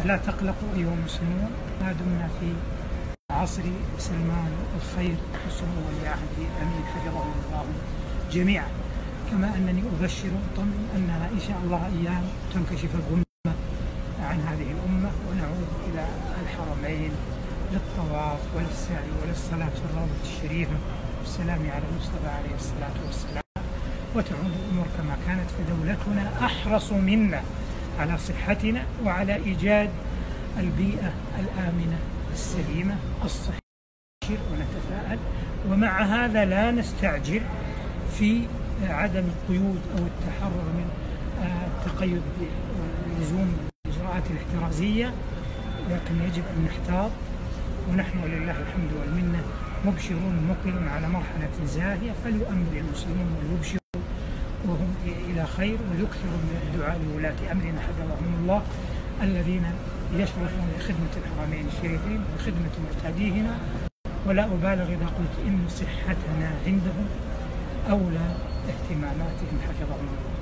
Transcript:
فلا تقلقوا أيها المسلمون، ما دمنا في عصر سلمان الخير وسمو ولي عهد الأمين حفظه الله جميعا. كما أنني أبشر وأطمئن أنها إن شاء الله أيام تنكشف الغمة عن هذه الأمة ونعود إلى الحرمين للطواف وللسعي وللصلاة في الروضة الشريفة والسلام على المصطفى عليه الصلاة والسلام، وتعود الأمور كما كانت. فدولتنا أحرص منا على صحتنا وعلى إيجاد البيئة الآمنة السليمة الصحية، ونتفائل. ومع هذا لا نستعجل في عدم القيود أو التحرر من التقيد بلزوم الإجراءات الاحترازية، لكن يجب أن نحتاط. ونحن ولله الحمد والمنة مبشرون مقبلون على مرحلة زاهية، فليؤمن المسلمون ويبشروا وهم إلى خير، ويكثروا من الدعاء لولاة أمرنا حفظهم الله الذين يشرفون لخدمة الحرمين الشريفين وخدمة معتاديهنا. ولا أبالغ إذا قلت إن صحتنا عندهم أولى اهتماماتهم حفظهم الله.